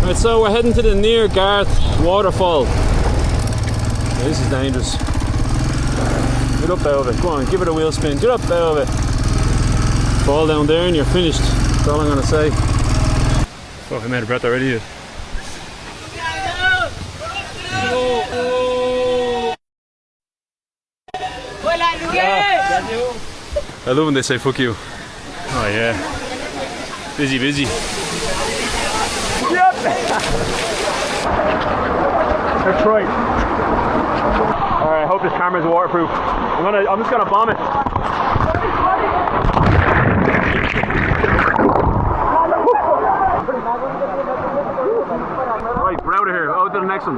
Right, so we're heading to the near Garth waterfall. Yeah, this is dangerous. Get up out of it. Go on, give it a wheel spin. Get up out of it. Fall down there and you're finished. That's all I'm gonna say. Fuck, I'm out of breath already. I love when they say fuck you. Oh yeah. Busy, busy. Yep. That's right. Alright, I hope this camera's waterproof. I'm just gonna bomb it. Right, we're out of here. Out to the next one.